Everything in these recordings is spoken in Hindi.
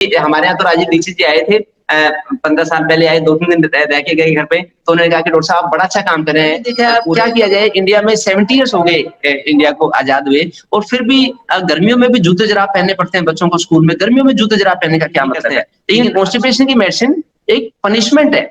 हमारे यहाँ तो राजीव दीक्षित जी आए थे, 15 साल पहले आए, 2-3 दिन रह के गए घर पे, तो उन्होंने कहा कि डॉक्टर साहब बड़ा अच्छा काम कर रहे हैं। देखिए अब क्या किया जाए, इंडिया में 70 इयर्स हो गए इंडिया को आजाद हुए, और फिर भी गर्मियों में भी जूते जराब पहनने पड़ते हैं बच्चों को स्कूल में। गर्मियों में जूते जराब पहनने का क्या मतलब है? लेकिन कॉन्स्टिपेशन की मेडिसिन एक पनिशमेंट है।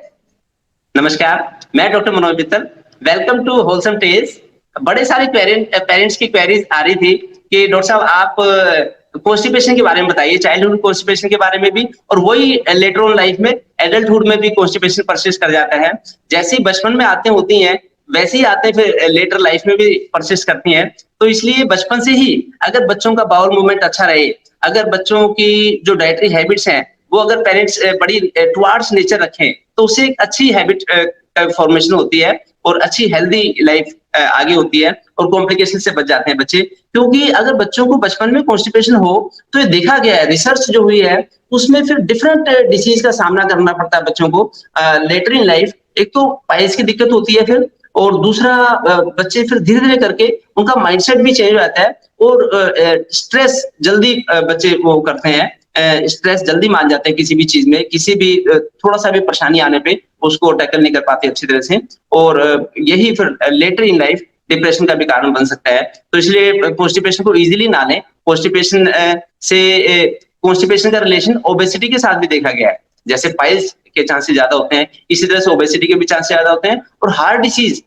नमस्कार, मैं doctor Manoj Mittal. Welcome to wholesome tales. बड़े सारे पेरेंट्स की क्वेरीज आ रही थी कि डॉक्टर साहब आप कॉन्स्टिपेशन के बारे में बताइए, चाइल्डहुड कॉन्स्टिपेशन के बारे में भी, और वही लेटर ऑन लाइफ में एडल्टहुड में भी कॉन्स्टिपेशन परसिस्ट कर जाता है। जैसे ही बचपन में आते होती हैं वैसे ही आते हैं, फिर लेटर लाइफ में भी परसिस्ट करती हैं। तो इसलिए बचपन से ही अगर बच्चों का बाउल मूवमेंट अच्छा रहे, अगर बच्चों की जो डाइटरी हैबिट्स हैं वो अगर पेरेंट्स बड़ी टुवार्ड्स नेचर रखें, तो उससे एक अच्छी हैबिट फॉर्मेशन होती है और अच्छी हेल्दी लाइफ आगे होती है, और कॉम्प्लिकेशन से बच जाते हैं बच्चे। क्योंकि अगर बच्चों को बचपन में कॉन्स्टिपेशन हो, तो ये देखा गया है, रिसर्च जो हुई है उसमें फिर डिफरेंट डिसीज का सामना करना पड़ता है बच्चों को लेटर इन लाइफ। एक तो पाइल्स की दिक्कत होती है फिर, और दूसरा बच्चे फिर धीरे धीरे करके उनका माइंडसेट भी चेंज हो जाता है, और स्ट्रेस जल्दी बच्चे वो करते हैं, स्ट्रेस जल्दी मान जाते हैं किसी भी चीज में, किसी भी थोड़ा सा भी परेशानी आने पे उसको टैकल नहीं कर पाते अच्छी तरह से, और यही फिर लेटर इन लाइफ डिप्रेशन का भी कारण बन सकता है। तो इसलिए कॉन्स्टिपेशन को इजीली ना लें। कॉन्स्टिपेशन से कॉन्स्टिपेशन का रिलेशन ओबेसिटी के साथ भी देखा गया है। जैसे पाइल्स के चांसेस ज्यादा होते हैं, इसी तरह से ओबेसिटी के भी चांसेस ज्यादा होते हैं, और हार्ट डिसीज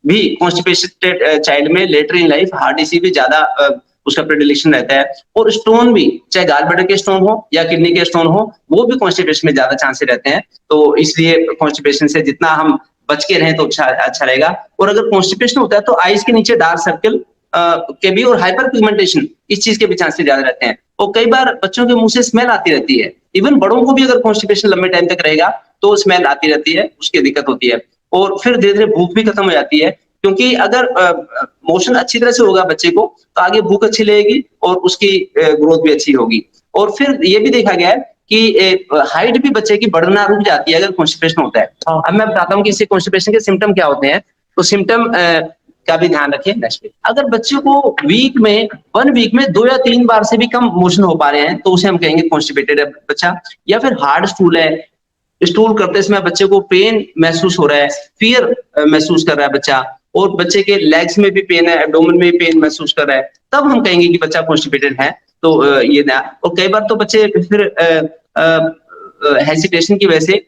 भी कॉन्स्टिपेटेड चाइल्ड में later in life heart disease भी ज्यादा उसका प्रेडिलेक्शन रहता है। और स्टोन भी, चाहे गाल ब्लैडर के स्टोन हो या किडनी के स्टोन हो, वो भी कॉन्स्टिपेशन में ज्यादा चांसेस रहते हैं। तो इसलिए कॉन्स्टिपेशन से जितना हम बच के रहें तो अच्छा रहेगा। और अगर कॉन्स्टिपेशन होता है तो आईज के नीचे डार्क सर्कल के भी, और हाइपर पिगमेंटेशन, इस चीज के भी चांसेस ज्यादा रहते हैं। और कई बार बच्चों के मुंह से स्मेल आती रहती है। इवन बड़ों को भी अगर कॉन्स्टिपेशन लंबे टाइम तक रहेगा तो स्मेल आती रहती है, उसकी दिक्कत होती है। और फिर धीरे धीरे भूख भी खत्म हो जाती है, क्योंकि अगर मोशन अच्छी तरह से होगा बच्चे को तो आगे भूख अच्छी लगेगी और उसकी ग्रोथ भी अच्छी होगी। और फिर ये भी देखा गया है कि हाइट भी बच्चे की बढ़ना रुक जाती है अगर कॉन्स्टिपेशन होता है। अब मैं बताता हूँ कि इससे कॉन्स्टिपेशन के सिम्टम क्या होते हैं। तो सिम्टम का भी ध्यान रखें नेक्स्ट पे। अगर बच्चे को वन वीक में 2 या 3 बार से भी कम मोशन हो पा रहे हैं तो उसे हम कहेंगे कॉन्स्टिपेटेड है बच्चा। या फिर हार्ड स्टूल है, स्टूल करते समय बच्चे को पेन महसूस हो रहा है, फियर महसूस कर रहा है बच्चा, और बच्चे के लेग्स में भी पेन है, एब्डोमेन में भी पेन महसूस कर रहा है, तब हम कहेंगे कि बच्चा कॉन्स्टिपेटेड है। तो ये ना, और कई बार तो बच्चे फिर हेसिटेशन की वजह से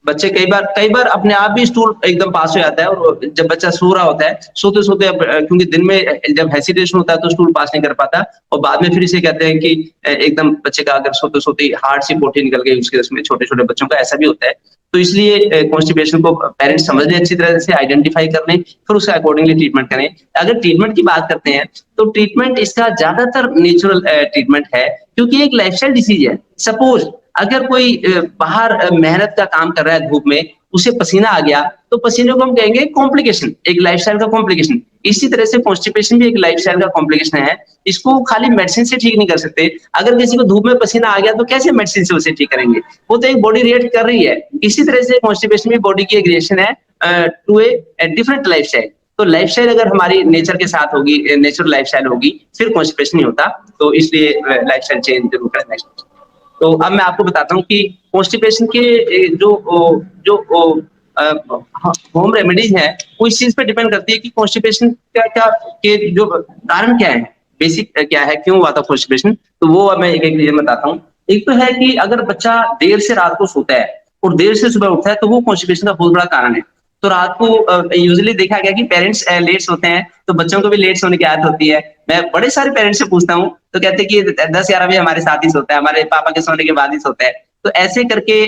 बच्चे कई बार अपने आप भी स्टूल एकदम पास हो जाता है, और जब बच्चा सो रहा होता है, सोते सोते, क्योंकि दिन में जब हेसिटेशन होता है तो स्टूल पास नहीं कर पाता, और बाद में फिर इसे कहते हैं कि एकदम बच्चे का अगर सोते सोते हार्ट से पोटी निकल गई उसके, उसमें छोटे छोटे बच्चों का ऐसा भी होता है। तो इसलिए कॉन्स्टिपेशन को पेरेंट्स समझ लें, अच्छी तरह से आइडेंटिफाई कर लें, फिर उसका अकॉर्डिंगली ट्रीटमेंट करें। अगर ट्रीटमेंट की बात करते हैं तो ट्रीटमेंट इसका ज्यादातर नेचुरल ट्रीटमेंट है, क्योंकि एक लाइफस्टाइल डिसीज है। सपोज अगर कोई बाहर मेहनत का काम कर रहा है धूप में, उसे पसीना आ गया, तो पसीने को हम कहेंगे कॉम्प्लिकेशन, एक लाइफस्टाइल का कॉम्प्लिकेशन। इसी तरह से कॉन्स्टिपेशन भी एक लाइफस्टाइल का कॉम्प्लिकेशन है। इसको खाली मेडिसिन से ठीक नहीं कर सकते। अगर किसी को धूप में पसीना आ गया तो कैसे मेडिसिन से उसे ठीक करेंगे, वो तो एक बॉडी रिएक्ट कर रही है। इसी तरह से कॉन्स्टिपेशन भी बॉडी की एक रिएक्शन है टू ए डिफरेंट लाइफस्टाइल। तो लाइफस्टाइल अगर हमारी नेचर के साथ होगी, नेचुरल लाइफस्टाइल होगी, फिर कॉन्स्टिपेशन नहीं होता। तो इसलिए लाइफस्टाइल चेंज जरूर करना है। तो अब मैं आपको बताता हूँ कि कॉन्स्टिपेशन के जो होम रेमेडीज हैं वो इस चीज पे डिपेंड करती है कि कॉन्स्टिपेशन क्या क्या के जो कारण क्या है, बेसिक क्या है, क्यों हुआ था कॉन्स्टिपेशन। तो वो अब मैं एक एक रीजन बताता हूँ। एक तो है कि अगर बच्चा देर से रात को सोता है और देर से सुबह उठता है तो वो कॉन्स्टिपेशन का बहुत बड़ा कारण है। तो रात को यूजुअली देखा गया कि पेरेंट्स लेट सोते हैं तो बच्चों को भी लेट सोने की आदत होती है। मैं बड़े सारे पेरेंट्स से पूछता हूँ तो कहते हैं कि 10-11 बजे हमारे साथ ही सोता है, हमारे पापा के सोने के बाद ही सोता है। तो ऐसे करके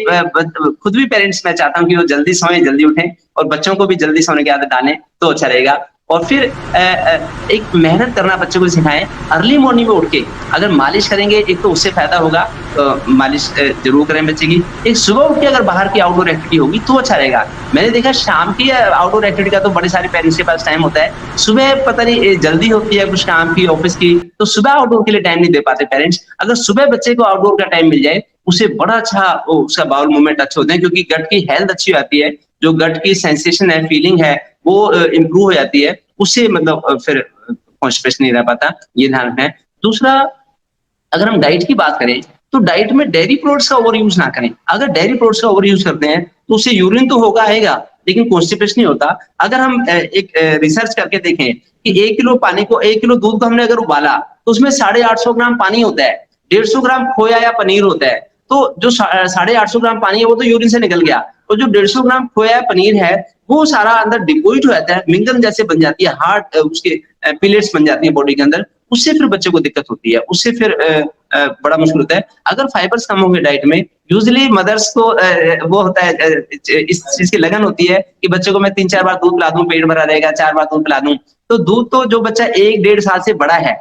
खुद भी पेरेंट्स, मैं चाहता हूँ कि वो जल्दी सोएं, जल्दी उठें, और बच्चों को भी जल्दी सोने की आदत डालें तो अच्छा रहेगा। और फिर एक मेहनत करना बच्चों को सिखाएं। अर्ली मॉर्निंग में उठ के अगर मालिश करेंगे, एक तो उससे फायदा होगा, तो मालिश जरूर करें बच्चे की। एक सुबह उठ के अगर बाहर की आउटडोर एक्टिविटी होगी तो अच्छा रहेगा। मैंने देखा शाम की आउटडोर एक्टिविटी का तो बड़े सारे पेरेंट्स के पास टाइम होता है, सुबह पता नहीं जल्दी होती है कुछ काम की, ऑफिस की, तो सुबह आउटडोर के लिए टाइम नहीं दे पाते पेरेंट्स। अगर सुबह बच्चे को आउटडोर का टाइम मिल जाए, उसे बड़ा अच्छा उसका बाउल मूवमेंट अच्छे होते हैं, क्योंकि गट की हेल्थ अच्छी आती है, जो गट की सेंसेशन है, फीलिंग है, वो इंप्रूव हो जाती है। उससे मतलब फिर कॉन्स्टिपेशन नहीं रह पाता, ये ध्यान रखना है। दूसरा, अगर हम डाइट की बात करें तो डाइट में डेयरी प्रोडक्ट्स का ओवर यूज ना करें। अगर डेयरी प्रोडक्ट्स का ओवर यूज करते हैं तो उससे यूरिन तो होगा आएगा, लेकिन कॉन्स्टिपेशन नहीं होता। अगर हम एक रिसर्च करके देखें कि 1 किलो पानी को 1 किलो दूध को हमने अगर उबाला तो उसमें 850 ग्राम पानी होता है, 150 ग्राम खोया या पनीर होता है। तो जो 850 ग्राम पानी है वो तो यूरिन से निकल गया, तो जो 150 ग्राम खोया या पनीर है वो सारा अंदर डिपोजिट हो जाता है, मिंगन जैसे बन जाती है, हार्ड उसके पिलेट्स बन जाती है बॉडी के अंदर। उससे फिर बच्चे को दिक्कत होती है, उससे फिर बड़ा मुश्किल होता है। अगर फाइबर्स कम होंगे डाइट में, यूजुअली मदर्स को वो होता है, इस चीज की लगन होती है कि बच्चे को मैं 3-4 बार दूध पिला दूं, पेट भरा रहेगा, 4 बार दूध पिला दूं। तो दूध तो जो बच्चा 1-1.5 साल से बड़ा है,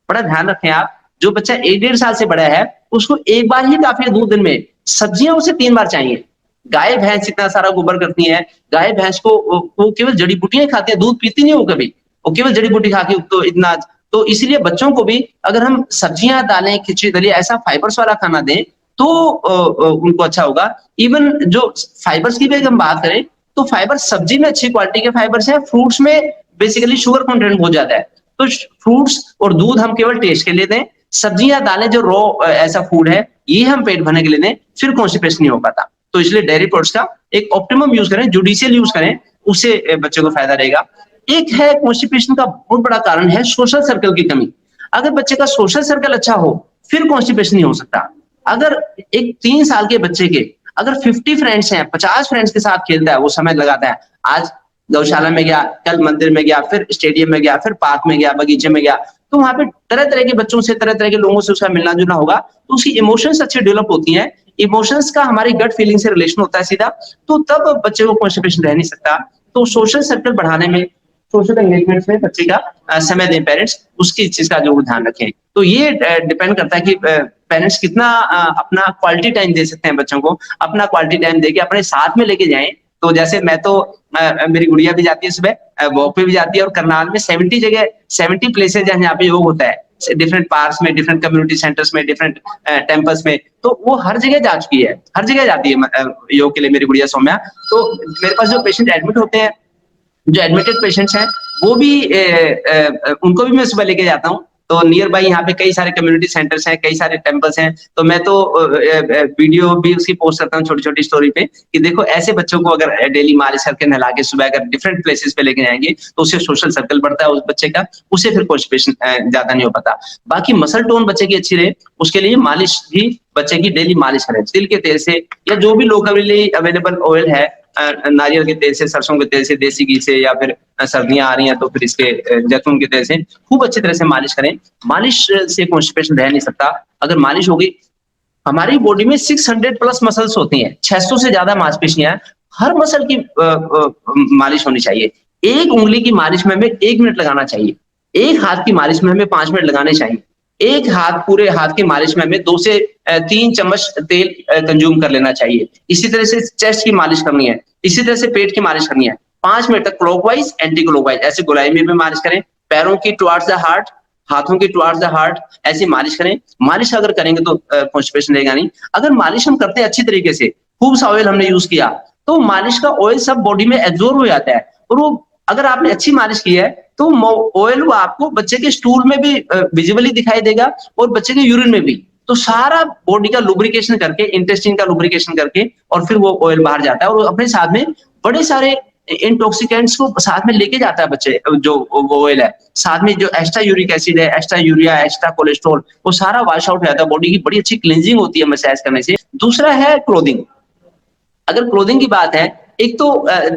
बड़ा ध्यान रखें आप, जो बच्चा 1-1.5 साल से बड़ा है उसको एक बार ही काफी है दूध दिन में। सब्जियां उसे 3 बार चाहिए। गाय भैंस इतना सारा गोबर करती है, गाय भैंस को वो केवल जड़ी बूटियां खाती है, दूध पीती नहीं वो कभी, वो केवल जड़ी बूटी खा के तो इतना। तो इसलिए बच्चों को भी अगर हम सब्जियां, दालें, खिचड़ी, दलिया ऐसा फाइबर्स वाला खाना दें तो उनको अच्छा होगा। इवन जो फाइबर्स की भी अगर हम बात करें तो फाइबर सब्जी में अच्छी क्वालिटी के फाइबर्स है, फ्रूट्स में बेसिकली शुगर कंटेंट बहुत ज्यादा है। तो फ्रूट्स और दूध हम केवल टेस्ट के लिए दें, सब्जियां, दालें जो रॉ ऐसा फूड है ये हम पेट भरने के लिए दें, फिर कॉन्स्टिपेशन नहीं हो पाता। तो इसलिए डेयरी प्रोडक्ट्स का एक ऑप्टिमम यूज करें, जुडिशियल यूज करें, उससे बच्चे को फायदा रहेगा। एक है कॉन्स्टिपेशन का बहुत बड़ा कारण है सोशल सर्कल की कमी। अगर बच्चे का सोशल सर्कल अच्छा हो फिर कॉन्स्टिपेशन नहीं हो सकता। अगर एक 3 साल के बच्चे के अगर 50 फ्रेंड्स हैं, 50 फ्रेंड्स के साथ खेलता है, वो समय लगाता है, आज गौशाला में गया, कल मंदिर में गया, फिर स्टेडियम में गया, फिर पार्क में गया, बगीचे में गया, तो वहां पे तरह तरह के बच्चों से, तरह तरह के लोगों से उसका मिलना जुलना होगा, तो उसकी इमोशंस अच्छी डेवलप होती हैं। इमोशंस का हमारी गट फीलिंग से रिलेशन होता है सीधा, तो तब बच्चे को कॉन्स्टिपेशन रह नहीं सकता। तो सोशल सर्कल बढ़ाने में, सोशल एंगेजमेंट में बच्चे का समय दें पेरेंट्स, उसकी चीज का जरूर ध्यान रखें। तो ये डिपेंड करता है कि पेरेंट्स कितना अपना क्वालिटी टाइम दे सकते हैं बच्चों को, अपना क्वालिटी टाइम देके अपने साथ में लेके जाएं। तो जैसे मैं तो मेरी गुड़िया भी जाती है सुबह वॉक पे भी जाती है, और करनाल में 70 प्लेसेज है जहाँ पे योग होता है, डिफरेंट पार्क्स में, डिफरेंट कम्युनिटी सेंटर्स में, डिफरेंट टेम्पल्स में, तो वो हर जगह जा चुकी है, हर जगह जाती है योग के लिए मेरी गुड़िया सौम्या। तो मेरे पास जो पेशेंट एडमिट होते हैं, जो एडमिटेड पेशेंट्स हैं, वो भी उनको भी मैं सुबह लेके जाता हूँ। तो नियर बाई यहाँ पे कई सारे कम्युनिटी सेंटर्स हैं, कई सारे टेम्पल्स हैं, तो मैं तो वीडियो भी उसकी पोस्ट करता हूँ छोटी छोटी स्टोरी पे कि देखो ऐसे बच्चों को अगर डेली मालिश करके नहला के सुबह अगर डिफरेंट प्लेसेस पे लेके जाएंगे तो उससे सोशल सर्कल बढ़ता है उस बच्चे का, उससे फिर कॉन्स्टिपेशन ज्यादा नहीं हो पाता। बाकी मसल टोन बच्चे की अच्छी रहे उसके लिए मालिश भी बच्चे की डेली मालिश करें, तिल के तेल से या जो भी लोकली अवेलेबल ऑयल है, नारियल के तेल से, सरसों के तेल से, देसी घी से, या फिर सर्दियां आ रही हैं तो फिर इसके जैतून के तेल से खूब अच्छी तरह से मालिश करें। मालिश से कॉन्स्टिपेशन रह नहीं सकता। अगर मालिश होगी, हमारी बॉडी में 600 प्लस मसल्स होती हैं, 600 से ज्यादा मांसपेशियां, हर मसल की मालिश होनी चाहिए। एक उंगली की मालिश में हमें 1 मिनट लगाना चाहिए, एक हाथ की मालिश में हमें 5 मिनट लगाने चाहिए, एक हाथ, पूरे हाथ की मालिश में हमें 2 से 3 चम्मच तेल कंज्यूम कर लेना चाहिए। इसी तरह से चेस्ट की मालिश करनी है, इसी तरह से पेट की मालिश करनी है, 5 मिनट तक क्लॉकवाइज, एंटी क्लॉकवाइज ऐसे गोलाई में भी मालिश करें। पैरों की टुवर्ड्स द हार्ट, हाथों की टुवर्ड्स द हार्ट ऐसी मालिश करें। मालिश अगर करेंगे तो कॉन्स्टिपेशन रहेगा नहीं। अगर मालिश हम करते हैं अच्छी तरीके से, खूब सा ऑयल हमने यूज किया, तो मालिश का ऑयल सब बॉडी में एब्जॉर्ब हो जाता है, और वो अगर आपने अच्छी मालिश की है तो ऑयल वो आपको बच्चे के स्टूल में भी विजिबली दिखाई देगा और बच्चे के यूरिन में भी। तो सारा बॉडी का लुब्रिकेशन करके, इंटेस्टाइन का लुब्रिकेशन करके, और फिर वो ऑयल बाहर जाता है और अपने साथ में बड़े सारे इंटॉक्सिकेंट्स को साथ में लेके जाता है बच्चे, जो ऑयल है साथ में, जो एक्स्ट्रा यूरिक एसिड है, एक्स्ट्रा यूरिया, एक्स्ट्रा कोलेस्ट्रॉल, वो सारा वॉश आउट हो जाता है। बॉडी की बड़ी अच्छी क्लींजिंग होती है मसाज करने से। दूसरा है क्लोथिंग। अगर क्लोथिंग की बात है, एक तो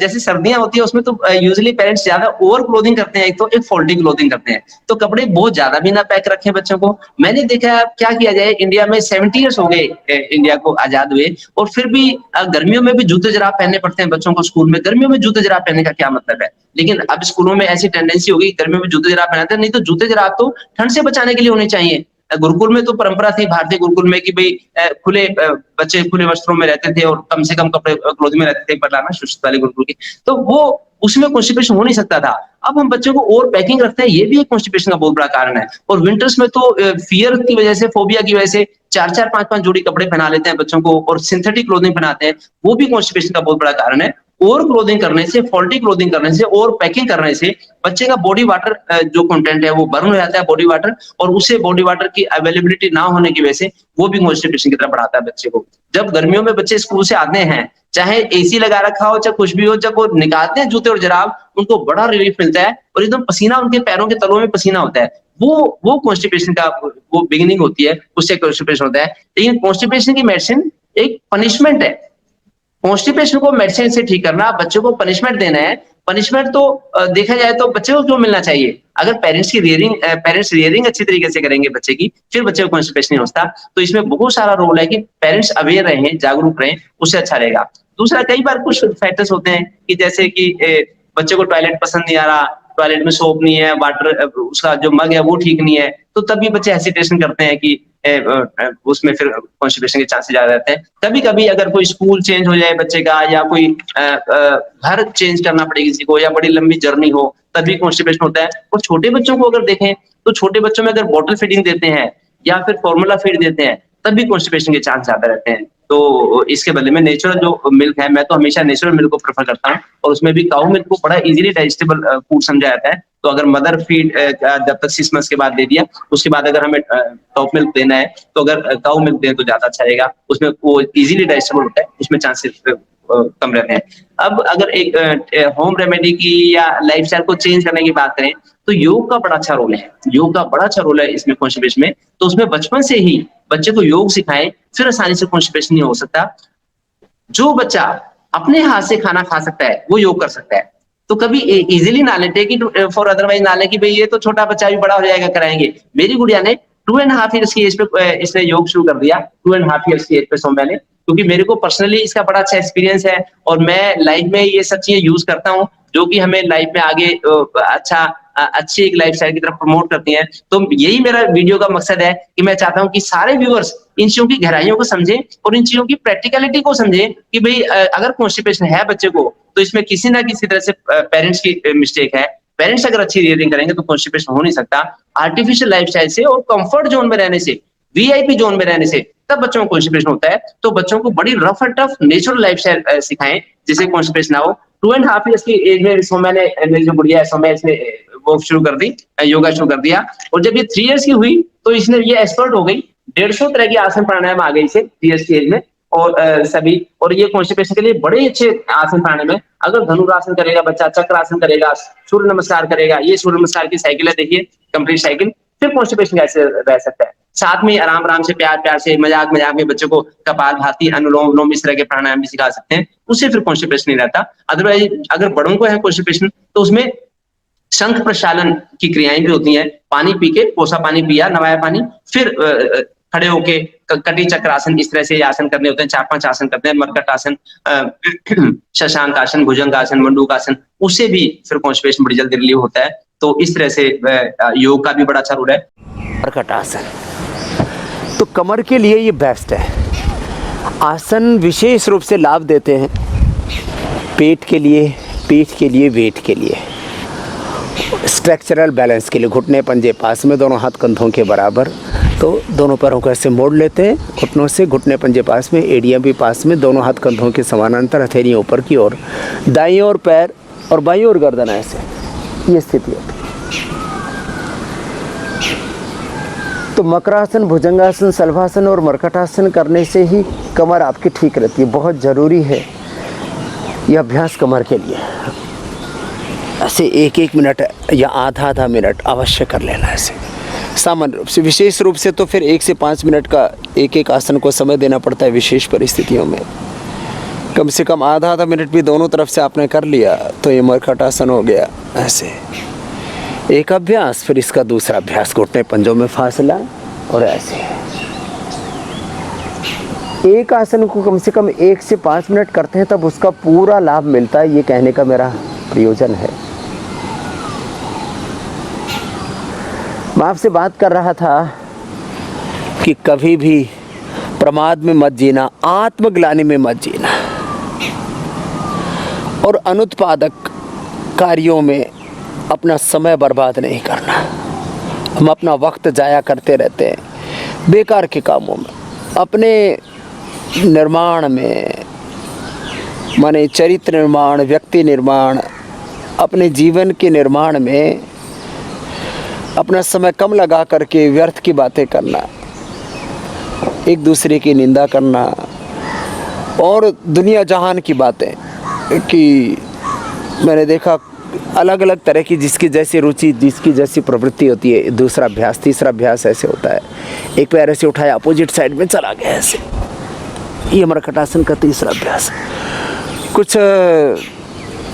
जैसे सर्दियां होती है उसमें तो यूजुअली पेरेंट्स ज्यादा ओवर क्लोथिंग करते हैं, एक तो एक फोल्डी क्लोथिंग करते हैं, तो कपड़े बहुत ज्यादा भी ना पैक रखें बच्चों को। मैंने देखा है क्या किया जाए, इंडिया में 70 ईयर्स हो गए इंडिया को आजाद हुए, और फिर भी गर्मियों में भी जूते जराब पहनने पड़ते हैं बच्चों को स्कूल में। गर्मियों में जूते जराब पहनने का क्या मतलब है? लेकिन अब स्कूलों में ऐसी टेंडेंसी होगी गर्मियों में जूते जराब पहनाते हैं, नहीं तो जूते जराब तो ठंड से बचाने के लिए होने चाहिए। गुरुकुल में तो परंपरा थी भारतीय गुरुकुल में कि भाई खुले बच्चे खुले वस्त्रों में रहते थे और कम से कम कपड़े क्लोथिंग में रहते थे, पढ़ाना शुष्क वाले गुरुकुल की, तो वो उसमें कॉन्स्टिपेशन हो नहीं सकता था। अब हम बच्चों को ओवर पैकिंग रखते हैं, ये भी एक कॉन्स्टिपेशन का बहुत बड़ा कारण है। और विंटर्स में तो फियर की वजह से, फोबिया की वजह से 4-4, 5-5 जोड़ी कपड़े पहना लेते हैं बच्चों को और सिंथेटिक क्लोथिंग पहनाते हैं, वो भी कॉन्स्टिपेशन का बहुत बड़ा कारण है। ओवर क्लोथिंग करने से, फॉल्टी क्लोथिंग करने से, ओवर पैकिंग करने से बच्चे का बॉडी वाटर जो कंटेंट है वो बर्न हो जाता है बॉडी वाटर, और उससे बॉडी वाटर की अवेलेबिलिटी ना होने की वजह से वो भी कॉन्स्टिपेशन की तरफ बढ़ाता है बच्चे को। जब गर्मियों में बच्चे स्कूल से आते हैं, चाहे एसी लगा रखा हो, चाहे कुछ भी हो, जब वो निकालते हैं जूते और जुराब, उनको बड़ा रिलीफ मिलता है और एकदम पसीना उनके पैरों के तलों में पसीना होता है। वो कॉन्स्टिपेशन का वो बिगिनिंग होती है, उससे कॉन्स्टिपेशन होता है। लेकिन कॉन्स्टिपेशन की मेडिसिन एक पनिशमेंट है। कॉन्स्टिपेशन को मेडिसिन से ठीक करना, बच्चों को पनिशमेंट देना है। पनिशमेंट तो देखा जाए तो बच्चे को क्यों मिलना चाहिए? अगर पेरेंट्स रियरिंग अच्छी तरीके से करेंगे बच्चे की, फिर बच्चे को कॉन्स्टिपेशन नहीं होता। तो इसमें बहुत सारा रोल है कि पेरेंट्स अवेयर रहें, जागरूक रहें, उससे अच्छा रहेगा। दूसरा, कई बार कुछ फैक्टर्स होते हैं कि जैसे कि बच्चे को टॉयलेट पसंद नहीं आ रहा, टॉयलेट में सोप नहीं है, वाटर उसका जो मग है वो ठीक नहीं है, तो तब भी बच्चे हेसिटेशन करते हैं कि उसमें फिर कॉन्स्टिपेशन के चांसेस ज्यादा रहते हैं। कभी कभी अगर कोई स्कूल चेंज हो जाए बच्चे का, या कोई घर चेंज करना पड़े किसी को, या बड़ी लंबी जर्नी हो, तभी कॉन्स्टिपेशन होता है। और छोटे बच्चों को अगर देखें तो छोटे बच्चों में अगर बॉटल फीडिंग देते हैं या फिर फॉर्मूला फीड देते हैं, तब भी कॉन्स्टिपेशन के चांस ज्यादा रहते हैं। तो इसके बदले में नेचुरल जो मिल्क है, मैं तो हमेशा नेचुरल मिल्क को प्रेफर करता हूँ, और उसमें भी काऊ मिल्क को बड़ा इजीली डाइजेस्टेबल फूड समझा जाता है। तो अगर मदर फीड जब तक 6 मंथ्स के बाद दे दिया, उसके बाद अगर हमें टॉप मिल्क देना है, तो अगर काऊ मिल्क दें तो ज्यादा अच्छा रहेगा। उसमें वो इजीली डाइजेस्टेबल होता है, उसमें चांसेस कम रहते हैं। अब अगर एक होम रेमेडी की या लाइफस्टाइल को चेंज करने की बात करें, तो योग का बड़ा अच्छा रोल है। योग का बड़ा अच्छा रोल है इसमें कॉन्स्टिपेशन में। तो उसमें बचपन से ही बच्चे को योग सिखाएं, फिर आसानी से कॉन्स्टिपेशन नहीं हो सकता। जो बच्चा अपने हाथ से खाना खा सकता है वो योग कर सकता है। तो कभी इजीली ना लेते कि फॉर अदरवाइज ना ले कि भाई ये तो छोटा बच्चा भी बड़ा हो जाएगा, कराएंगे। मेरी गुड़िया ने 2.5 ईयर्स की एज पे इसने योग शुरू कर दिया, 2.5 ईयर्स की एज पे सौम्या ने, क्योंकि मेरे को पर्सनली इसका बड़ा अच्छा एक्सपीरियंस है, और मैं लाइफ में ये सब चीजें यूज करता हूँ जो कि हमें लाइफ में आगे अच्छी एक लाइफस्टाइल की तरफ प्रमोट करती हैं। तो यही मेरा वीडियो का मकसद है कि मैं चाहता हूं कि सारे व्यूअर्स इन चीजों की गहराइयों को समझें और इन चीजों की प्रैक्टिकलिटी को समझें कि भाई अगर कॉन्स्टिपेशन है बच्चे को, तो इसमें किसी ना किसी तरह से पेरेंट्स की मिस्टेक है। पेरेंट्स अगर अच्छी रियरिंग करेंगे तो कॉन्स्टिपेशन हो नहीं सकता। आर्टिफिशियल लाइफस्टाइल से और कंफर्ट जोन में रहने से, वीआईपी जोन में रहने से तब बच्चों को कॉन्स्टिपेशन होता है। तो बच्चों को बड़ी rough and tough natural lifestyle सिखाएं जिससे कॉन्स्टिपेशन ना हो। 2.5 ईयर्स की एज में सौम्या ने, मेरी जो गुड़िया है सौम्या, इसने वो शुरू कर दी, योगा शुरू कर दिया। और जब ये 3 इयर्स की हुई तो इसने ये एक्सपर्ट हो गई, 150 तरह की आसन प्राणायाम आ गई इसे 3 इयर्स की एज में। और सभी, और ये कॉन्स्टिपेशन के लिए बड़े अच्छे आसन प्राणायाम है। अगर धनुरासन करेगा बच्चा, चक्रासन करेगा, सूर्य नमस्कार करेगा, ये सूर्य नमस्कार की साइकिल है, देखिए कंप्लीट साइकिल, फिर कॉन्स्टिपेशन कैसे रह सकता है। साथ में आराम आराम से, प्यार प्यार से, मजाक मजाक में बच्चों को कपालभाति, अनुलोम विलोम, इस तरह के प्राणायाम भी सिखा सकते हैं, उससे फिर कॉन्स्टिपेशन नहीं रहता। अदरवाइज अगर बड़ों को है कॉन्स्टिपेशन तो उसमें शंख प्रक्षालन की क्रियाएं भी होती हैं। पानी पी के, कोसा पानी पिया, नवाया पानी, फिर खड़े होके कटी चक्रासन, इस तरह से आसन करने होते हैं। 4-5 आसन करते हैं, मरकट आसन, शशांक आसन, भुजंग आसन, मंडूक आसन, उससे भी फिर कॉन्स्टिपेशन बड़ी जल्दी रिलीव होता है। तो इस तरह से योग का भी बड़ा अच्छा रोल है। मरकट आसन तो कमर के लिए ये बेस्ट है। आसन विशेष रूप से लाभ देते हैं पेट के लिए, पीठ के लिए, वेट के लिए, स्ट्रक्चरल बैलेंस के लिए। घुटने पंजे पास में, दोनों हाथ कंधों के बराबर, तो दोनों पैरों को ऐसे मोड़ लेते हैं, घुटनों से, घुटने पंजे पास में, एड़ियाँ भी पास में, दोनों हाथ कंधों के समानांतर, हथेलियाँ ऊपर की ओर, दाईं ओर पैर और बाईं ओर गर्दन, ऐसे ये स्थिति होती है। तो मकरासन, भुजंगासन, शलभासन और मरकटासन करने से ही कमर आपकी ठीक रहती है। बहुत ज़रूरी है यह अभ्यास कमर के लिए। ऐसे 1-1 मिनट या आधा मिनट अवश्य कर लेना ऐसे सामान्य रूप से। विशेष रूप से तो फिर 1 से 5 मिनट का एक आसन को समय देना पड़ता है विशेष परिस्थितियों में। कम से कम आधा मिनट भी दोनों तरफ से आपने कर लिया तो ये मरकट आसन हो गया। ऐसे एक अभ्यास, फिर इसका दूसरा अभ्यास, घुटने पंजों में फासला, और ऐसे एक आसन को कम से कम 1 से 5 मिनट करते हैं तब उसका पूरा लाभ मिलता है। ये कहने का मेरा प्रयोजन है। मैं आपसे बात कर रहा था कि कभी भी प्रमाद में मत जीना, आत्मग्लानि में मत जीना, और अनुत्पादक कार्यों में अपना समय बर्बाद नहीं करना। हम अपना वक्त जाया करते रहते हैं बेकार के कामों में, अपने निर्माण में, माने चरित्र निर्माण, व्यक्ति निर्माण, अपने जीवन के निर्माण में अपना समय कम लगा करके व्यर्थ की बातें करना, एक दूसरे की निंदा करना और दुनिया जहान की बातें, कि मैंने देखा अलग अलग तरह की जिसकी जैसी रुचि, जिसकी जैसी प्रवृत्ति होती है, दूसरा अभ्यास, तीसरा अभ्यास ऐसे होता है। एक पैर ऐसे उठाया, अपोजिट साइड में चला गया ऐसे, ये मरकट आसन का तीसरा अभ्यास। कुछ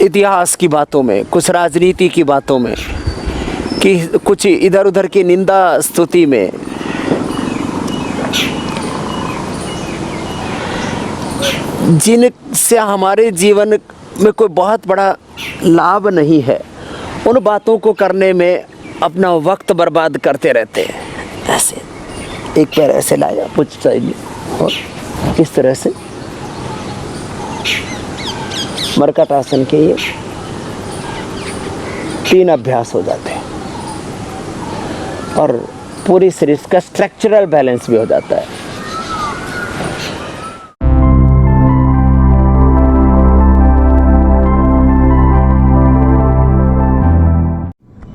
इतिहास की बातों में, कुछ राजनीति की बातों में, कि कुछ इधर उधर की निंदा स्तुति में, जिनसे हमारे जीवन में कोई बहुत बड़ा लाभ नहीं है, उन बातों को करने में अपना वक्त बर्बाद करते रहते हैं। ऐसे एक पैर ऐसे लाया कुछ साइड में, और इस तरह से मरकट आसन के ये 3 अभ्यास हो जाते हैं और पूरी शरीर का स्ट्रक्चरल बैलेंस भी हो जाता है।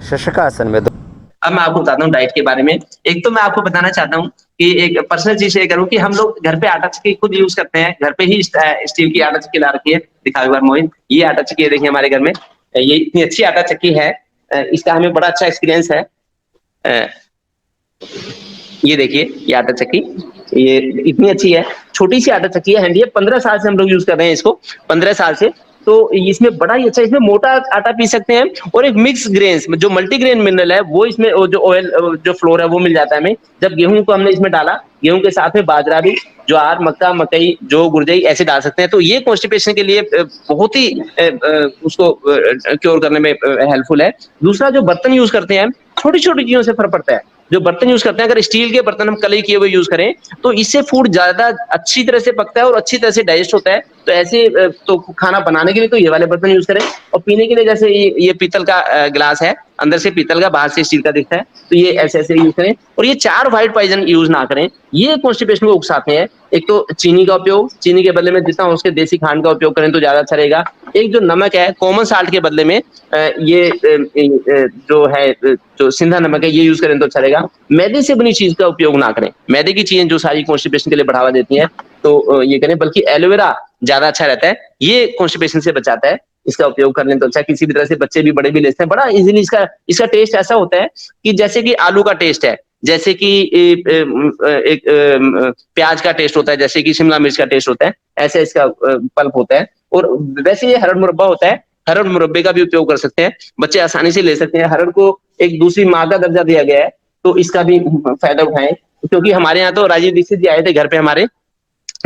शशकासन में अब मैं आपको बताता हूँ डाइट के बारे में। एक तो मैं आपको बताना चाहता हूँ कि एक पर्सनल चीज शेयर करूँ कि हम लोग घर पे आटा चक्की खुद यूज करते हैं। घर पे ही स्टील की आटा चक्की ला रखी है। दिखाओ एक बार मोहित, ये आटा चक्की है, देखिए हमारे घर में ये इतनी अच्छी आटा चक्की है। इसका हमें बड़ा अच्छा एक्सपीरियंस है। ये देखिए ये आटा चक्की, ये इतनी अच्छी है, छोटी सी आटा चक्की है, हैंडी है। 15 साल से हम लोग यूज कर रहे हैं इसको, 15 साल से। तो इसमें बड़ा ही अच्छा, इसमें मोटा आटा पी सकते हैं और एक मिक्स ग्रेन्स जो मल्टीग्रेन मिनरल है वो इसमें, जो ऑयल जो फ्लोर है वो मिल जाता है हमें। जब गेहूं को हमने इसमें डाला, गेहूं के साथ में बाजरा भी, ज्वार, मक्का, मकई, जो गुरजई ऐसे डाल सकते हैं। तो ये कॉन्स्टिपेशन के लिए बहुत ही उसको क्योर करने में हेल्पफुल है। दूसरा, जो बर्तन यूज करते हैं, छोटी छोटी चीजों से फर्क पड़ता है। जो बर्तन यूज करते हैं, अगर स्टील के बर्तन हम कलई किए हुए यूज करें तो इससे फूड ज्यादा अच्छी तरह से पकता है और अच्छी तरह से डाइजेस्ट होता है। तो ऐसे तो खाना बनाने के लिए तो ये वाले बर्तन यूज करें, और पीने के लिए जैसे ये पीतल का गिलास है, अंदर से पीतल का, बाहर से स्टील का दिखता है, तो ये ऐसे ऐसे यूज करें। और ये 4 व्हाइट पॉइजन यूज ना करें, ये कॉन्स्टिपेशन को उकसाते हैं। एक तो चीनी का उपयोग, चीनी के बदले में जितना हो सके देसी खांड का उपयोग करें तो ज्यादा अच्छा रहेगा। एक जो नमक है, कॉमन साल्ट के बदले में ये जो है, जो सिंधा नमक है, ये यूज करें तो अच्छा रहेगा। मैदे से बनी चीज का उपयोग ना करें। मैदे की चीजें जो सारी कॉन्स्टिपेशन के लिए बढ़ावा देती हैं, तो ये करें। बल्कि एलोवेरा ज्यादा अच्छा रहता है, ये कॉन्स्टिपेशन से बचाता है। इसका उपयोग कर लें तो अच्छा। किसी भी तरह से बच्चे भी बड़े भी लेते हैं, बड़ा इजीली। इसका टेस्ट ऐसा होता है कि जैसे कि आलू का टेस्ट है, जैसे कि एक प्याज का टेस्ट होता है, जैसे कि शिमला मिर्च का टेस्ट होता है, ऐसे इसका पल्प होता है। और वैसे ये हरड़ मुरब्बा होता है, हरड़ मुरब्बे का भी उपयोग कर सकते हैं, बच्चे आसानी से ले सकते हैं। हरड़ को एक दूसरी माँ का दर्जा दिया गया है, तो इसका भी फायदा उठाएं। क्योंकि हमारे यहाँ तो राजीव दीक्षित जी आए थे घर पे हमारे,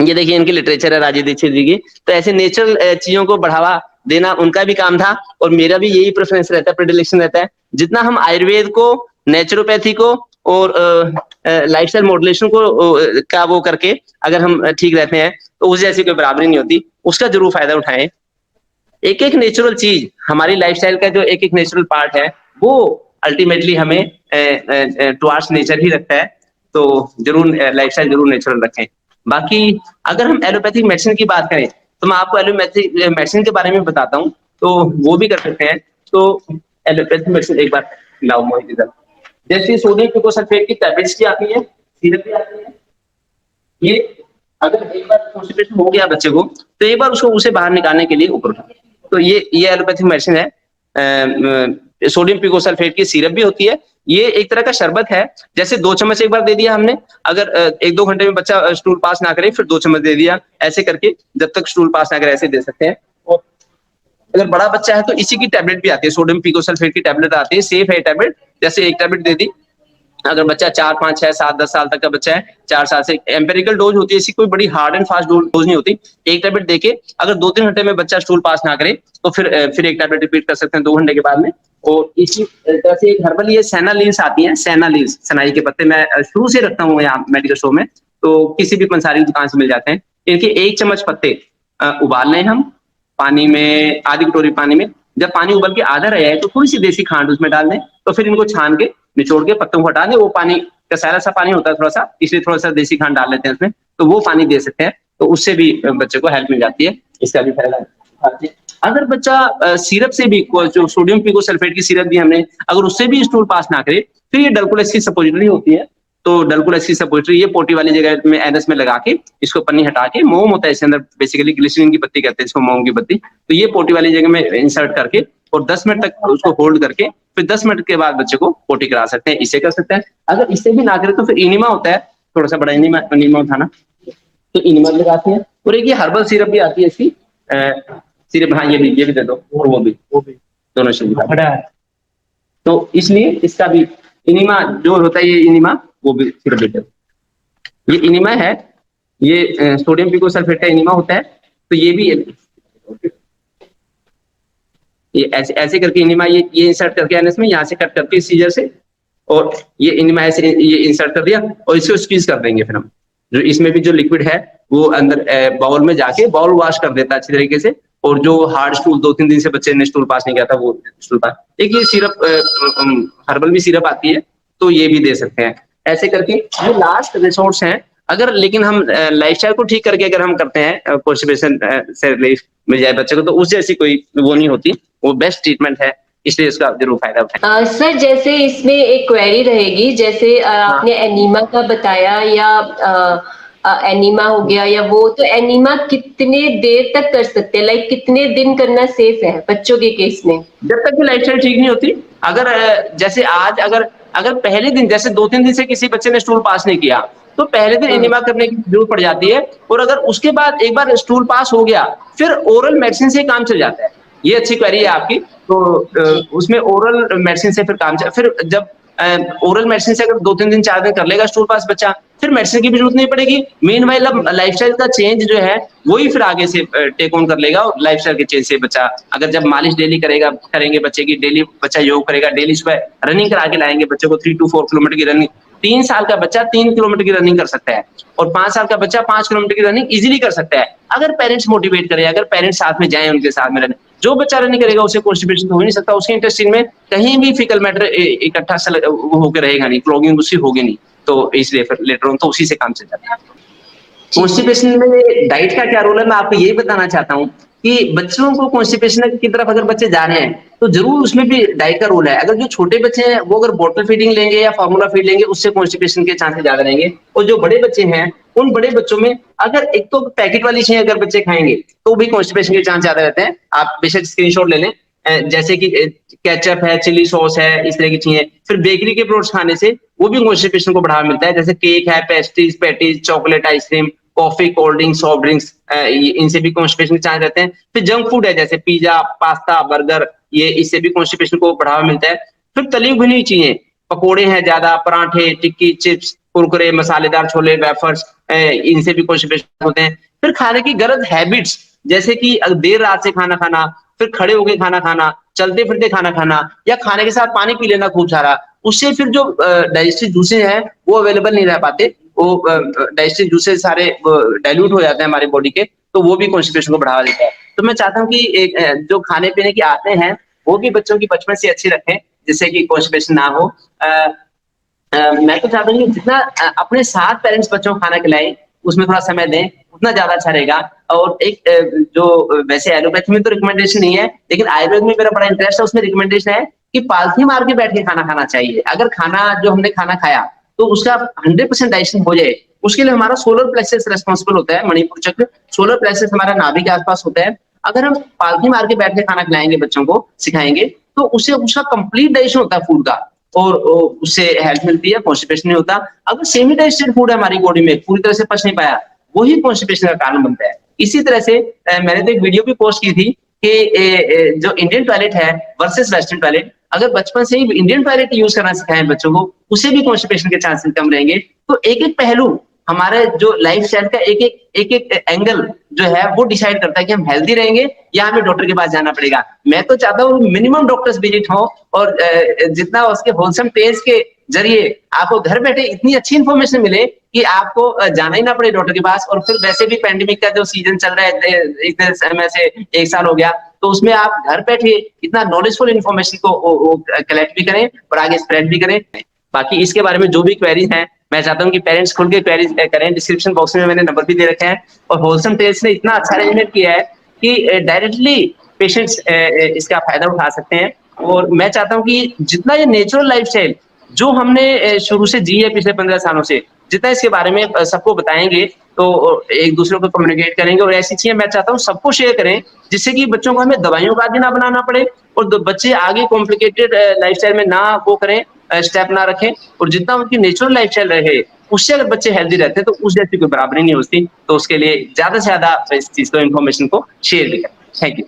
ये देखिए इनकी लिटरेचर है राजीव दीक्षित जी की। तो ऐसे नेचुरल चीजों को बढ़ावा देना उनका भी काम था, और मेरा भी यही प्रेफरेंस रहता है, प्रेडिलेक्शन रहता है। जितना हम आयुर्वेद को, नेचुरोपैथी को और लाइफस्टाइल मॉड्यूलेशन को का वो करके अगर हम ठीक रहते हैं, तो उस जैसी कोई बराबरी नहीं होती। उसका जरूर फायदा उठाएं। एक एक नेचुरल चीज, हमारी लाइफस्टाइल का जो एक एक नेचुरल पार्ट है, वो अल्टीमेटली हमें टुवार्ड्स नेचर ही रखता है। तो जरूर लाइफस्टाइल जरूर नेचुरल रखें। बाकी अगर हम एलोपैथिक मेडिसिन की बात करें, तो मैं आपको एलोपैथिक मेडिसिन के बारे में बताता हूँ, तो वो भी कर सकते हैं। तो एलोपैथिक मेडिसिन एक बार लाओ मोहित इधर। जैसे सोडियम पिकोसल्फेट की टैबलेट्स भी आती है, सिरप भी आती है। ये अगर एक बार कॉन्स्टिपेशन हो गया बच्चे को, तो एक बार उसको उसे बाहर निकालने के लिए ऊपर उठा, तो ये एलोपैथिक मेडिसिन है। सोडियम पिकोसल्फेट की सिरप भी होती है। ये एक तरह का शरबत है। जैसे 2 चम्मच एक बार दे दिया हमने, अगर 1-2 घंटे में बच्चा स्टूल पास ना करे, फिर 2 चम्मच दे दिया, ऐसे करके जब तक स्टूल पास ना करे ऐसे दे सकते हैं। और अगर बड़ा बच्चा है तो इसी की टैबलेट भी आती है, सोडियम पिकोसल्फेट की टैबलेट आती है, सेफ है टैबलेट। जैसे एक टैबलेट दे दी, अगर बच्चा 4, 5, 6, 7, 10 साल तक का बच्चा है, 4 साल से, एम्पेरिकल डोज होती है, इसकी कोई बड़ी हार्ड एंड फास्ट डोज नहीं होती। एक टैबलेट देके अगर 2-3 घंटे में बच्चा स्टूल पास ना करे, तो फिर एक टैबलेट रिपीट कर सकते हैं 2 घंटे के बाद में। और इसी तरह से एक हर्बल ये सेना लीव्स आती हैं, सेना लीव्स, सनाई के पत्ते, मैं शुरू से रखता हूँ यहाँ मेडिकल स्टोर में, तो किसी भी पंसारी की दुकान से मिल जाते हैं। इनके 1 चम्मच पत्ते उबाल लें हम पानी में, आधी कटोरी पानी में। जब पानी उबल के आधा रह जाए तो थोड़ी सी देसी खांड उसमें डाल दें, तो फिर इनको छान के निचोड़ के पत्तों को हटा दें। वो पानी कसैला सा पानी होता है थोड़ा सा, इसलिए थोड़ा सा देसी खांड डाल लेते हैं उसमें, तो वो पानी दे सकते हैं। तो उससे भी बच्चे को हेल्प मिल जाती है, इसका भी फायदा है। अगर बच्चा सिरप से भी जो सोडियम पिकोसल्फेट की सिरप भी हमने अगर उससे भी स्टूल पास ना करे, फिर ये डलकोलेस की सपोजिटरी होती है। तो डलकोलेस की सपोजिटरी ये पोटी वाली जगह में एनएस में लगा के इसको पन्नी हटा के मोम होता है इसके अंदर, बेसिकली ग्लिसरीन की पत्ती कहते हैं इसको, मोम की पत्ती। तो ये पोटी वाली जगह में इंसर्ट करके और 10 मिनट तक उसको होल्ड करके फिर 10 मिनट के बाद बच्चे को पोटी करा सकते हैं। इसे कर सकते हैं। अगर इससे भी ना करे तो फिर इनिमा होता है, थोड़ा सा बड़ा इनिमा उठाना, तो इनिमा लगाते हैं। और एक ये हर्बल सिरप भी आती है इसकी सिरप, हाँ ये भी दे दो, और वो भी दोनों से। तो इसलिए इसका भी इनिमा जो होता है, ये इनिमा वो भी सिरप देते हैं। ये इनिमा है, ये सोडियम पिकोसल्फेट का इनिमा होता है। तो ये भी ये ऐसे करके इनिमा ये इंसर्ट करके एनएस में, यहाँ से कट करके सीजर से, और ये इनिमा ऐसे ये इंसर्ट कर दिया और इसको स्क्वीज कर देंगे। फिर हम जो इसमें भी जो लिक्विड है वो अंदर बाउल में जाके बाउल वॉश कर देता है अच्छी तरीके से। और जो हार्ड स्टूल 2-3 दिन से बच्चे ने स्टूल पास नहीं किया था वो स्टूल पास, एक ये सिरप हर्बल भी सिरप आती है, तो ये भी दे सकते हैं। ऐसे करके ये लास्ट रिसोर्स हैं। अगर लेकिन हम लाइफस्टाइल को ठीक करके अगर हम करते हैं, कॉन्स्टिपेशन से रिलीफ मिल जाए बच्चे को, तो उस जैसी कोई वो नहीं होती, वो बेस्ट ट्रीटमेंट है। इसलिए इसका जरूर फायदा उठाएं। सर जैसे इसमें एक क्वेरी रहेगी, जैसे आपने एनीमा का बताया या एनीमा हो गया या वो, तो एनीमा कितने देर तक कर सकते हैं, लाइक कितने दिन करना सेफ है बच्चों के केस में? जब तक कि लाइफस्टाइल ठीक नहीं होती। अगर जैसे आज अगर पहले दिन जैसे 2-3 दिन से किसी बच्चे ने स्टूल पास नहीं किया, तो पहले दिन एनीमा करने की जरूरत पड़ जाती है। और अगर उसके बाद एक बार स्टूल पास हो गया, फिर ओरल मेडिसिन से काम चल जाता है। ये अच्छी क्वेरी है आपकी। तो उसमें ओरल मेडिसिन से फिर काम फिर जब ओरल मेडिसिन से अगर 2-3 दिन 4 दिन कर लेगा स्टूल पास बच्चा, फिर मेडिसिन की भी जरूरत नहीं पड़ेगी। मेन वाइल अब लाइफस्टाइल का चेंज जो है वही फिर आगे से टेक ऑन कर लेगा। और लाइफस्टाइल के चेंज से बच्चा अगर जब मालिश डेली करेंगे बच्चे की, डेली बच्चा योग करेगा, डेली सुबह रनिंग करा के लाएंगे बच्चे को, 3 to 4 किलोमीटर की रनिंग। 3 साल का बच्चा 3 किलोमीटर की रनिंग कर सकता है और 5 साल का बच्चा 5 किलोमीटर की रनिंग इजीली कर सकता है, अगर पेरेंट्स मोटिवेट करें, अगर पेरेंट्स साथ में जाएं, उनके साथ में रहें। जो बच्चा रनिंग करेगा उसे कॉन्स्टिपेशन हो ही नहीं सकता, उसके इंटेस्टाइन में कहीं भी फीकल मैटर इकट्ठा वो होकर रहेगा नहीं, क्लॉगिंग उससे होगी नहीं। तो इसलिए फिर लेटर ऑन तो उसी से काम चल जाता है। कॉन्स्टिपेशन में डाइट का क्या रोल है, मैं आपको यही बताना चाहता हूँ कि बच्चों को कॉन्स्टिपेशन की तरफ अगर बच्चे जा रहे हैं तो जरूर उसमें भी डाइट का रोल है। अगर जो छोटे बच्चे हैं वो अगर बॉटल फीडिंग लेंगे या फार्मूला फीड लेंगे, उससे कॉन्स्टिपेशन के चांसेस ज्यादा रहेंगे। और जो बड़े बच्चे हैं उन बड़े बच्चों में अगर एक तो पैकेट वाली चीजें अगर बच्चे खाएंगे तो भी कॉन्स्टिपेशन के चांस ज्यादा रहते हैं। आप बेशक स्क्रीनशॉट ले लें, जैसे कि केचप है, चिली सॉस है, इस तरह की चीजें। फिर बेकरी के प्रोडक्ट्स खाने से वो भी कॉन्स्टिपेशन को बढ़ावा मिलता है, जैसे केक है, pastries, patties, chocolate, ice cream, coffee, cold drink, soft drinks, इनसे भी कॉन्स्टिपेशन के चांस रहते हैं। फिर जंक फूड है जैसे पिज्जा, पास्ता, बर्गर, ये इससे भी कॉन्स्टिपेशन को बढ़ावा मिलता है। फिर तली भुनी चीजें, पकोड़े हैं ज्यादा, पराठे, टिक्की, चिप्स, कुरकुरे, मसालेदार छोले, वेफर्स, इनसे भी कॉन्स्टिपेशन होते हैं। फिर खाने की गलत हैबिट्स, जैसे कि देर रात से खाना खाना, फिर खड़े होके खाना खाना, चलते फिरते खाना खाना, या खाने के साथ पानी पी लेना खूब सारा, उससे फिर जो डाइजेस्टिव जूसेस हैं वो अवेलेबल नहीं रह पाते, वो डाइजेस्टिव जूसेस सारे डाइल्यूट हो जाते हैं हमारी बॉडी के, तो वो भी कॉन्स्टिपेशन को बढ़ावा देता है। तो मैं चाहता हूँ कि एक जो खाने पीने की आदतें हैं वो भी बच्चों की बचपन से अच्छी रखें, जिससे कि कॉन्स्टिपेशन ना हो। मैं तो चाहता हूँ कि जितना अपने साथ पेरेंट्स बच्चों को खाना खिलाएं, उसमें थोड़ा समय दें, उतना ज्यादा अच्छा रहेगा। और एक जो वैसे एलोपैथी में तो रिकमेंडेशन नहीं है, लेकिन आयुर्वेद में मेरा बड़ा इंटरेस्ट है, उसमें रिकमेंडेशन है कि पालथी मार के बैठ के खाना खाना चाहिए। अगर खाना जो हमने खाना खाया तो उसका 100% डाइजेशन हो जाए, उसके लिए हमारा सोलर प्लेक्सस रेस्पॉन्सिबल होता है, मणिपुर चक्र। सोलर प्लेक्सस हमारा नाभि के आसपास होता है। अगर हम पालथी मार के बैठ के खाना खिलाएंगे बच्चों को, सिखाएंगे, तो उससे उसका कंप्लीट डाइजेशन होता है फूड का, और उससे हेल्थ मिलती है, कॉन्स्टिपेशन नहीं होता। अगर सेमी डाइजेस्टेड फूड है हमारी बॉडी में, पूरी तरह से पच नहीं पाया, वही कॉन्स्टिपेशन का कारण बनता है। इसी तरह से मैंने तो एक वीडियो भी पोस्ट की थी कि जो इंडियन टॉयलेट है वर्सेस वेस्टर्न टॉयलेट, अगर बचपन से ही इंडियन टॉयलेट यूज करना सिखाएं बच्चों को, उससे भी कॉन्स्टिपेशन के चांसेस कम रहेंगे। तो एक एक पहलू हमारे जो लाइफ स्टाइल का एक एक एंगल जो है वो डिसाइड करता है कि हम हेल्दी रहेंगे या हमें डॉक्टर के पास जाना पड़ेगा। मैं तो चाहता हूँ मिनिमम डॉक्टर्स विजिट हो, और जितना उसके होलसम टेस्ट के जरिए आपको घर बैठे इतनी अच्छी इंफॉर्मेशन मिले कि आपको जाना ही ना पड़े डॉक्टर के पास। और फिर वैसे भी पैंडेमिक का जो सीजन चल रहा है, इतने समय से 1 साल हो गया, तो उसमें आप घर बैठे इतना नॉलेजफुल इंफॉर्मेशन को कलेक्ट भी करें और आगे स्प्रेड भी करें। बाकी इसके बारे में जो भी क्वेरीज हैं, मैं चाहता हूँ कि पेरेंट्स खुल के क्वेरीज करें। डिस्क्रिप्शन बॉक्स में मैंने नंबर भी दे रखे हैं, और होलसम टेल्स ने इतना अच्छा अरेंजमेंट किया है कि डायरेक्टली पेशेंट्स इसका फायदा उठा सकते हैं। और मैं चाहता हूँ कि जितना ये नेचुरल लाइफस्टाइल जो हमने शुरू से जी है पिछले 15 सालों से, जितना इसके बारे में सबको बताएंगे तो एक दूसरे को कम्युनिकेट करेंगे और ऐसी चीजें मैं चाहता हूँ सबको शेयर करें जिससे कि बच्चों को हमें दवाइयों का आदी ना बनाना पड़े और बच्चे आगे कॉम्प्लिकेटेड लाइफस्टाइल में ना वो करें, स्टेप ना रखें और जितना उनकी नेचुरल लाइफस्टाइल रहे उससे अगर बच्चे हेल्दी रहते हैं तो उस जैसी कोई बराबरी नहीं होती। तो उसके लिए ज्यादा से ज्यादा इस चीज को इन्फॉर्मेशन को शेयर भी करें। Thank you.